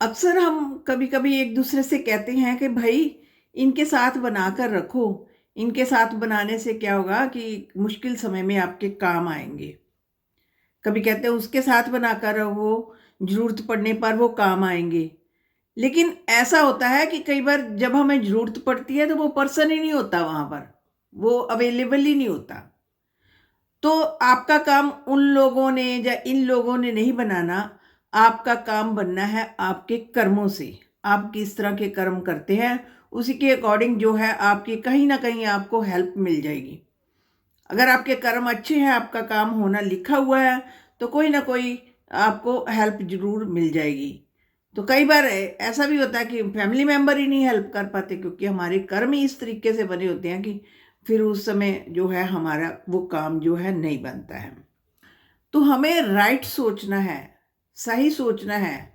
अक्सर हम कभी कभी एक दूसरे से कहते हैं कि भाई इनके साथ बना कर रखो। इनके साथ बनाने से क्या होगा कि मुश्किल समय में आपके काम आएंगे। कभी कहते हैं उसके साथ बनाकर रहो, जरूरत पड़ने पर वो काम आएंगे। लेकिन ऐसा होता है कि कई बार जब हमें जरूरत पड़ती है तो वो पर्सन ही नहीं होता वहां पर, वो अवेलेबल ही नहीं होता। तो आपका काम उन लोगों ने या इन लोगों ने नहीं बनाना। आपका काम बनना है आपके कर्मों से। आप किस तरह के कर्म करते हैं उसी के अकॉर्डिंग जो है आपकी कहीं ना कहीं आपको हेल्प मिल जाएगी। अगर आपके कर्म अच्छे हैं, आपका काम होना लिखा हुआ है, तो कोई ना कोई आपको हेल्प जरूर मिल जाएगी। तो कई बार ऐसा भी होता है कि फैमिली मेंबर ही नहीं हेल्प कर पाते, क्योंकि हमारे कर्म ही इस तरीके से बने होते हैं कि फिर उस समय जो है हमारा वो काम जो है नहीं बनता है। तो हमें राइट सोचना है, सही सोचना है।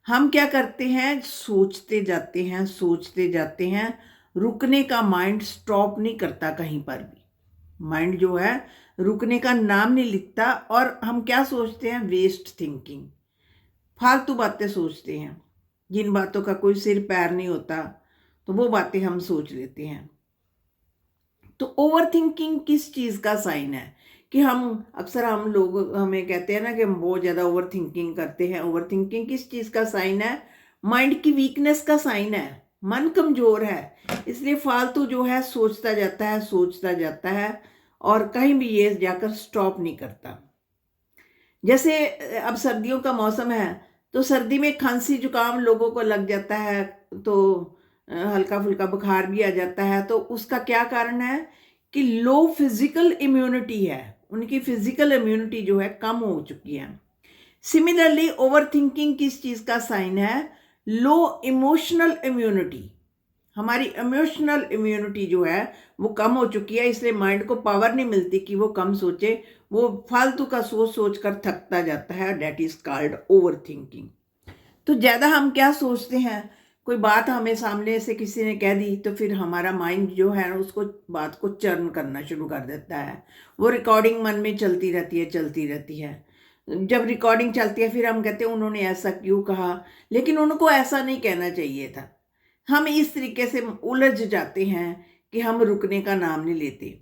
हम क्या करते हैं, सोचते जाते हैं सोचते जाते हैं। रुकने का माइंड स्टॉप नहीं करता कहीं पर भी। माइंड जो है रुकने का नाम नहीं लिखता। और हम क्या सोचते हैं, वेस्ट थिंकिंग, फालतू बातें सोचते हैं जिन बातों का कोई सिर पैर नहीं होता। तो वो बातें हम सोच लेते हैं। तो ओवर थिंकिंग किस चीज़ का साइन है कि हम लोग हमें कहते हैं ना कि हम बहुत ज़्यादा ओवर थिंकिंग करते हैं। ओवर थिंकिंग किस चीज़ का साइन है? माइंड की वीकनेस का साइन है। मन कमजोर है, इसलिए फालतू जो है सोचता जाता है सोचता जाता है, और कहीं भी ये जाकर स्टॉप नहीं करता। जैसे अब सर्दियों का मौसम है, तो सर्दी में खांसी जुकाम लोगों को लग जाता है, तो हल्का फुल्का बुखार भी आ जाता है। तो उसका क्या कारण है कि लो फिजिकल इम्यूनिटी है। उनकी फिजिकल इम्यूनिटी जो है कम हो चुकी है। सिमिलरली ओवर थिंकिंग किस चीज का साइन है? लो इमोशनल इम्यूनिटी। हमारी इमोशनल इम्यूनिटी जो है वो कम हो चुकी है, इसलिए माइंड को पावर नहीं मिलती कि वो कम सोचे। वो फालतू का सोच सोच कर थकता जाता है। That is called overthinking. तो ज़्यादा हम क्या सोचते हैं, कोई बात हमें सामने से किसी ने कह दी तो फिर हमारा माइंड जो है उसको बात को चर्न करना शुरू कर देता है। वो रिकॉर्डिंग मन में चलती रहती है चलती रहती है। जब रिकॉर्डिंग चलती है फिर हम कहते हैं उन्होंने ऐसा क्यों कहा, लेकिन उनको ऐसा नहीं कहना चाहिए था। हम इस तरीके से उलझ जाते हैं कि हम रुकने का नाम नहीं लेते।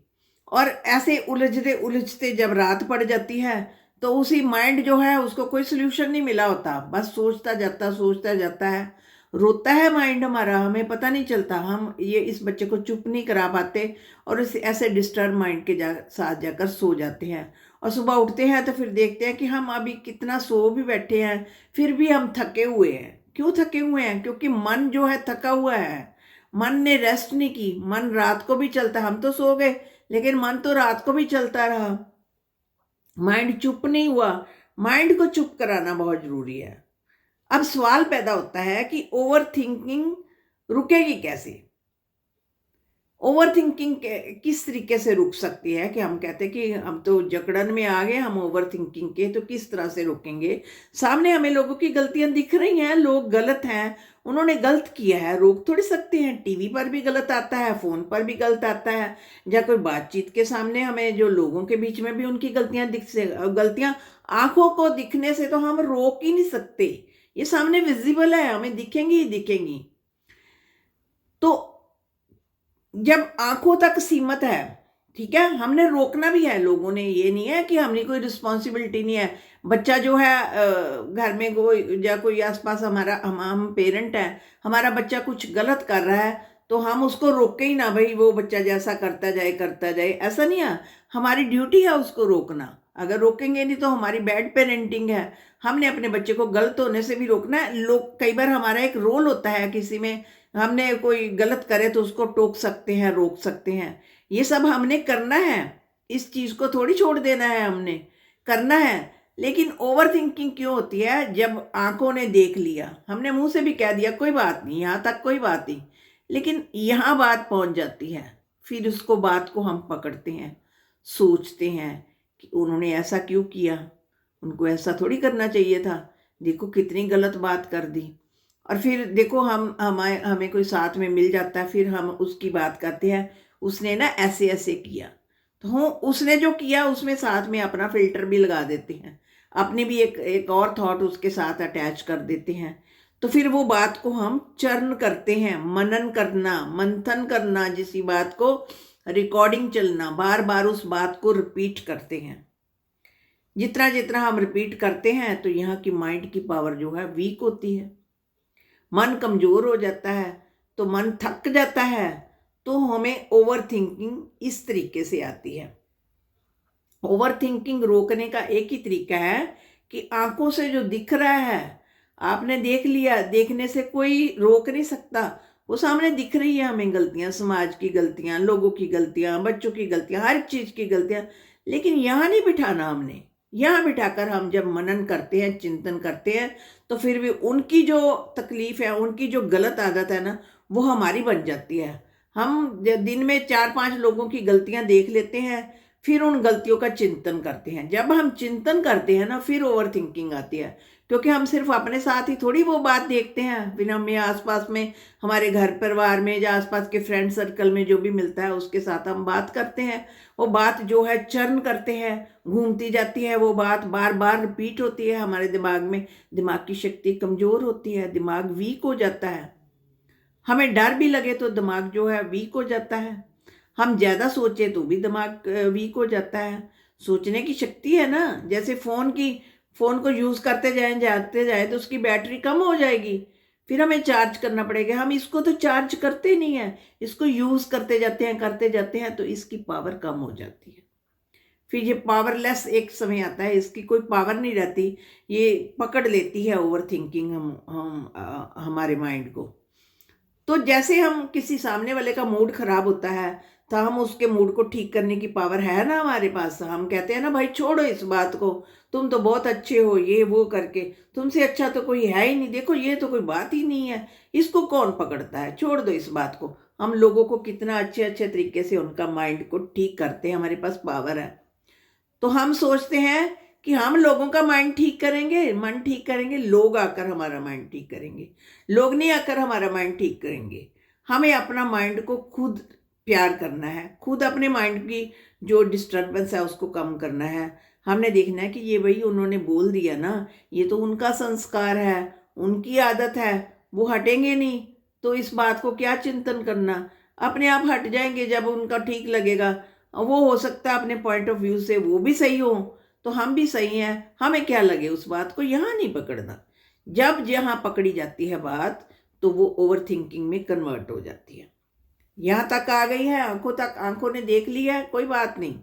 और ऐसे उलझते उलझते जब रात पड़ जाती है तो उसी माइंड जो है उसको कोई सोल्यूशन नहीं मिला होता, बस सोचता जाता है। रोता है माइंड हमारा, हमें पता नहीं चलता। हम ये इस बच्चे को चुप नहीं करा पाते और इस ऐसे डिस्टर्ब माइंड के साथ जाकर सो जाते हैं। और सुबह उठते हैं तो फिर देखते हैं कि हम अभी कितना सो भी बैठे हैं, फिर भी हम थके हुए हैं। क्यों थके हुए हैं? क्योंकि मन जो है थका हुआ है। मन ने रेस्ट नहीं की। मन रात को भी चलता, हम तो सो गए लेकिन मन तो रात को भी चलता रहा। माइंड चुप नहीं हुआ। माइंड को चुप कराना बहुत जरूरी है। अब सवाल पैदा होता है कि ओवर थिंकिंग रुकेगी कैसे? ओवर थिंकिंग किस तरीके से रुक सकती है कि हम कहते हैं कि हम तो जकड़न में आ गए, हम ओवर थिंकिंग के तो किस तरह से रोकेंगे? सामने हमें लोगों की गलतियां दिख रही हैं, लोग गलत हैं, उन्होंने गलत किया है, रोक थोड़ी सकते हैं। टीवी पर भी गलत आता है, फोन पर भी गलत आता है, या कोई बातचीत के सामने हमें जो लोगों के बीच में भी उनकी गलतियां दिख से गलतियां आंखों को दिखने से तो हम रोक ही नहीं सकते। ये सामने विजिबल है, हमें दिखेंगी ही दिखेंगी। तो जब आंखों तक सीमित है, ठीक है, हमने रोकना भी है। लोगों ने, ये नहीं है कि हमने कोई रिस्पॉन्सिबिलिटी नहीं है। बच्चा जो है घर में कोई या कोई आसपास हमारा हम पेरेंट हैं, हमारा बच्चा कुछ गलत कर रहा है तो हम उसको रोके ही ना, भाई वो बच्चा जैसा करता जाए, ऐसा नहीं है। हमारी ड्यूटी है उसको रोकना। अगर रोकेंगे नहीं तो हमारी बैड पेरेंटिंग है। हमने अपने बच्चे को गलत होने से भी रोकना है। लोग, कई बार हमारा एक रोल होता है किसी में, हमने कोई गलत करे तो उसको टोक सकते हैं, रोक सकते हैं। ये सब हमने करना है। इस चीज को थोड़ी छोड़ देना है, हमने करना है। लेकिन ओवर थिंकिंग क्यों होती है? जब आंखों ने देख लिया, हमने मुंह से भी कह दिया कोई बात नहीं, यहां तक कोई बात नहीं, लेकिन यहां बात पहुंच जाती है। फिर उसको बात को हम पकड़ते हैं, सोचते हैं कि उन्होंने ऐसा क्यों किया, उनको ऐसा थोड़ी करना चाहिए था, देखो कितनी गलत बात कर दी। और फिर देखो हमें हमें कोई साथ में मिल जाता है, फिर हम उसकी बात करते हैं, उसने ना ऐसे ऐसे किया। तो उसने जो किया उसमें साथ में अपना फिल्टर भी लगा देते हैं, अपनी भी एक एक और थॉट उसके साथ अटैच कर देते हैं। तो फिर वो बात को हम चर्न करते हैं, मनन करना, मंथन करना, जिसी बात को रिकॉर्डिंग चलना, बार बार उस बात को रिपीट करते हैं। जितना जितना हम रिपीट करते हैं तो यहाँ की माइंड की पावर जो है वीक होती है, मन कमजोर हो जाता है, तो मन थक जाता है, तो हमें ओवर थिंकिंग इस तरीके से आती है। ओवर थिंकिंग रोकने का एक ही तरीका है कि आंखों से जो दिख रहा है आपने देख लिया, देखने से कोई रोक नहीं सकता, वो सामने दिख रही है हमें गलतियां, समाज की गलतियां, लोगों की गलतियां, बच्चों की गलतियां, हर चीज की गलतियां। लेकिन यहाँ नहीं बिठाना हमने, यहाँ बिठाकर हम जब मनन करते हैं, चिंतन करते हैं, तो फिर भी उनकी जो तकलीफ है, उनकी जो गलत आदत है ना, वो हमारी बन जाती है। हम दिन में 4-5 लोगों की गलतियां देख लेते हैं, फिर उन गलतियों का चिंतन करते हैं। जब हम चिंतन करते हैं ना, फिर ओवर थिंकिंग आती है, क्योंकि हम सिर्फ अपने साथ ही थोड़ी वो बात देखते हैं, फिर हमें आसपास में, हमारे घर परिवार में या आसपास के फ्रेंड सर्कल में जो भी मिलता है उसके साथ हम बात करते हैं। वो बात जो है चर्न करते हैं, घूमती जाती है, वो बात बार बार रिपीट होती है हमारे दिमाग में। दिमाग की शक्ति कमज़ोर होती है, दिमाग वीक हो जाता है। हमें डर भी लगे तो दिमाग जो है वीक हो जाता है। हम ज़्यादा सोचे तो भी दिमाग वीक हो जाता है। सोचने की शक्ति है ना, जैसे फ़ोन को यूज़ करते जाएं, जाते जाएं, तो उसकी बैटरी कम हो जाएगी, फिर हमें चार्ज करना पड़ेगा। हम इसको तो चार्ज करते नहीं है, इसको यूज़ करते जाते हैं तो इसकी पावर कम हो जाती है। फिर ये पावरलेस एक समय आता है, इसकी कोई पावर नहीं रहती, ये पकड़ लेती है ओवर थिंकिंग हमारे माइंड को। तो जैसे हम किसी सामने वाले का मूड खराब होता है, तो हम उसके मूड को ठीक करने की पावर है ना हमारे पास। हम कहते हैं ना, भाई छोड़ो इस बात को, तुम तो बहुत अच्छे हो, ये वो करके, तुमसे अच्छा तो कोई है ही नहीं, देखो ये तो कोई बात ही नहीं है, इसको कौन पकड़ता है, छोड़ दो इस बात को। हम लोगों को कितना अच्छे अच्छे तरीके से उनका माइंड को ठीक करते हैं, हमारे पास पावर है। तो हम सोचते हैं कि हम लोगों का माइंड ठीक करेंगे, मन ठीक करेंगे, लोग आकर हमारा माइंड ठीक करेंगे। लोग नहीं आकर हमारा माइंड ठीक करेंगे। हमें अपना माइंड को खुद प्यार करना है, खुद अपने माइंड की जो डिस्टर्बेंस है उसको कम करना है। हमने देखना है कि ये भाई उन्होंने बोल दिया ना, ये तो उनका संस्कार है, उनकी आदत है, वो हटेंगे नहीं, तो इस बात को क्या चिंतन करना, अपने आप हट जाएंगे जब उनका ठीक लगेगा। वो हो सकता है अपने पॉइंट ऑफ व्यू से वो भी सही हो, तो हम भी सही हैं, हमें क्या लगे उस बात को, यहाँ नहीं पकड़ना। जब यहाँ पकड़ी जाती है बात, तो वो ओवर थिंकिंग में कन्वर्ट हो जाती है। यहाँ तक आ गई है, आंखों तक, आंखों ने देख लिया है, कोई बात नहीं,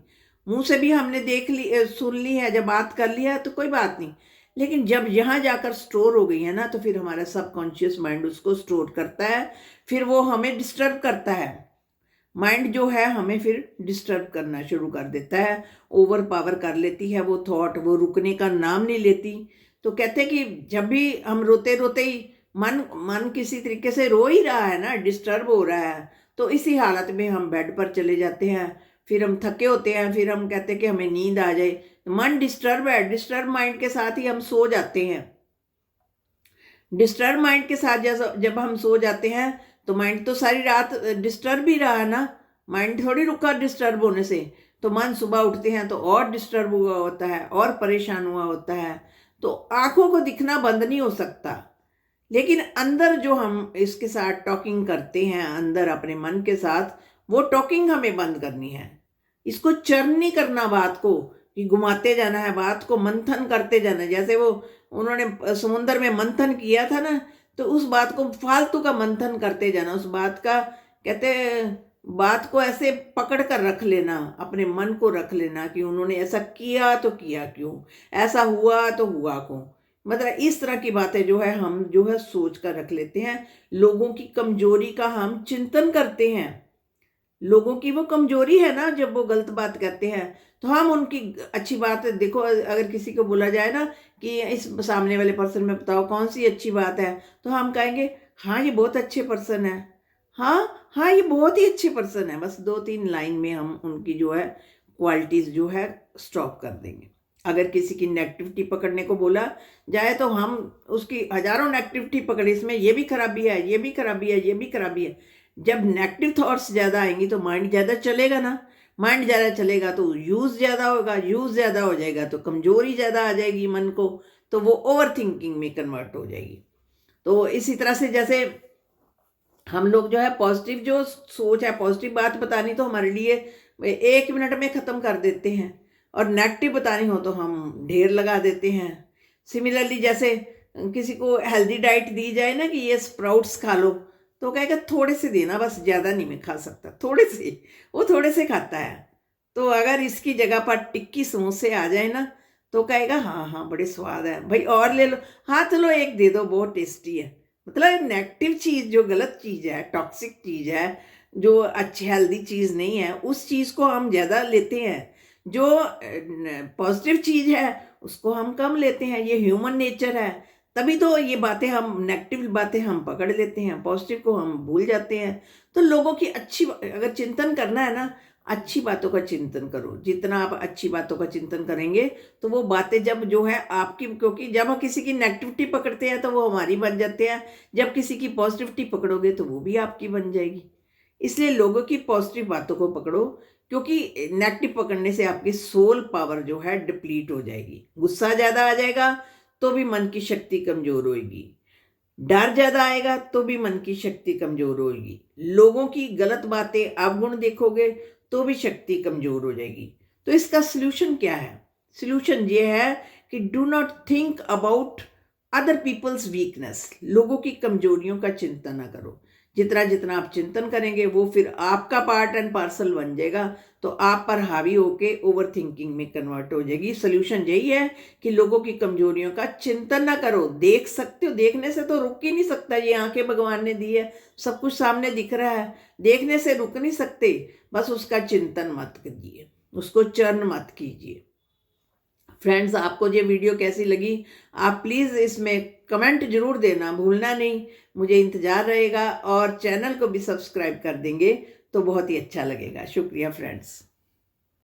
मुंह से भी हमने देख ली, सुन ली है, जब बात कर लिया है तो कोई बात नहीं। लेकिन जब यहाँ जाकर स्टोर हो गई है ना, तो फिर हमारा सबकॉन्शियस माइंड उसको स्टोर करता है, फिर वो हमें डिस्टर्ब करता है। माइंड जो है हमें फिर डिस्टर्ब करना शुरू कर देता है, ओवर पावर कर लेती है वो थॉट, वो रुकने का नाम नहीं लेती। तो कहते हैं कि जब भी हम रोते रोते ही मन मन किसी तरीके से रो ही रहा है ना, डिस्टर्ब हो रहा है, तो इसी हालत में हम बेड पर चले जाते हैं, फिर हम थके होते हैं, फिर हम कहते हैं कि हमें नींद आ जाए। मन डिस्टर्ब है, डिस्टर्ब माइंड के साथ ही हम सो जाते हैं। डिस्टर्ब माइंड के साथ जब हम सो जाते हैं, तो माइंड तो सारी रात डिस्टर्ब ही रहा है ना, माइंड थोड़ी रुका डिस्टर्ब होने से। तो मन सुबह उठते हैं तो और डिस्टर्ब हुआ होता है, और परेशान हुआ होता है। तो आंखों को दिखना बंद नहीं हो सकता, लेकिन अंदर जो हम इसके साथ टॉकिंग करते हैं, अंदर अपने मन के साथ, वो टॉकिंग हमें बंद करनी है। इसको चर्न नहीं करना बात को, कि घुमाते जाना है बात को, मंथन करते जाना है। जैसे वो उन्होंने समुद्र में मंथन किया था ना, तो उस बात को फालतू का मंथन करते जाना, उस बात का, कहते बात को ऐसे पकड़ कर रख लेना, अपने मन को रख लेना कि उन्होंने ऐसा किया तो किया क्यों, ऐसा हुआ तो हुआ क्यों। मतलब इस तरह की बातें जो है हम जो है सोच कर रख लेते हैं। लोगों की कमजोरी का हम चिंतन करते हैं। लोगों की वो कमजोरी है ना, जब वो गलत बात कहते हैं, तो हम उनकी अच्छी बात, देखो अगर किसी को बोला जाए ना कि इस सामने वाले पर्सन में बताओ कौन सी अच्छी बात है, तो हम कहेंगे हाँ ये बहुत अच्छे पर्सन है, हाँ हाँ ये बहुत ही अच्छे पर्सन है। बस 2-3 लाइन में हम उनकी जो है क्वालिटीज जो है स्टॉप कर देंगे। अगर किसी की नेगेटिविटी पकड़ने को बोला जाए, तो हम उसकी हजारों नेगेटिविटी पकड़े, इसमें ये भी खराबी है, ये भी खराबी है, ये भी खराबी है। जब नेगेटिव थॉट्स ज़्यादा आएंगी तो माइंड ज़्यादा चलेगा ना, माइंड ज़्यादा चलेगा तो यूज़ ज़्यादा होगा, यूज़ ज़्यादा हो जाएगा तो कमजोरी ज़्यादा आ जाएगी मन को, तो वो ओवर थिंकिंग में कन्वर्ट हो जाएगी। तो इसी तरह से जैसे हम लोग जो है पॉजिटिव जो सोच है, पॉजिटिव बात बतानी तो हमारे लिए 1 मिनट में ख़त्म कर देते हैं, और नेगेटिव बतानी हो तो हम ढेर लगा देते हैं। सिमिलरली जैसे किसी को हेल्दी डाइट दी जाए ना कि ये स्प्राउट्स खा लो, तो कहेगा थोड़े से देना, बस ज़्यादा नहीं मैं खा सकता, थोड़े से, वो थोड़े से खाता है। तो अगर इसकी जगह पर टिक्की समोसे आ जाए ना, तो कहेगा हाँ हाँ बड़े स्वाद है भाई, और ले लो, हाँ चलो एक दे दो, बहुत टेस्टी है। मतलब नेगेटिव चीज़, जो गलत चीज़ है, टॉक्सिक चीज़ है, जो अच्छी हेल्दी चीज़ नहीं है, उस चीज़ को हम ज़्यादा लेते हैं। जो पॉजिटिव चीज़ है उसको हम कम लेते हैं, ये ह्यूमन नेचर है। तभी तो ये बातें, हम नेगेटिव बातें हम पकड़ लेते हैं, पॉजिटिव को हम भूल जाते हैं। तो लोगों की अच्छी, अगर चिंतन करना है ना, अच्छी बातों का चिंतन करो। जितना आप अच्छी बातों का चिंतन करेंगे तो वो बातें जब जो है आपकी, क्योंकि जब हम किसी की नेगेटिविटी पकड़ते हैं तो वो हमारी बन जाते हैं, जब किसी की पॉजिटिविटी पकड़ोगे तो वो भी आपकी बन जाएगी। इसलिए लोगों की पॉजिटिव बातों को पकड़ो, क्योंकि नेगेटिव पकड़ने से आपकी सोल पावर जो है डिप्लीट हो जाएगी। गुस्सा ज़्यादा आ जाएगा तो भी मन की शक्ति कमज़ोर होगी, डर ज़्यादा आएगा तो भी मन की शक्ति कमज़ोर होगी, लोगों की गलत बातें, अवगुण देखोगे तो भी शक्ति कमज़ोर हो जाएगी। तो इसका सल्यूशन क्या है? सल्यूशन ये है कि do not think about other people's weakness. लोगों की कमजोरियों का चिंतन ना करो। जितना जितना आप चिंतन करेंगे वो फिर आपका पार्ट एंड पार्सल बन जाएगा, तो आप पर हावी होके ओवर थिंकिंग में कन्वर्ट हो जाएगी। सोल्यूशन यही है कि लोगों की कमजोरियों का चिंतन ना करो। देख सकते हो, देखने से तो रुक ही नहीं सकता, ये आंखें भगवान ने दी है, सब कुछ सामने दिख रहा है, देखने से रुक नहीं सकते। बस उसका चिंतन मत कीजिए, उसको चर्न मत कीजिए। फ्रेंड्स, आपको ये वीडियो कैसी लगी आप प्लीज़ इसमें कमेंट जरूर देना भूलना नहीं, मुझे इंतज़ार रहेगा। और चैनल को भी सब्सक्राइब कर देंगे तो बहुत ही अच्छा लगेगा। शुक्रिया फ्रेंड्स।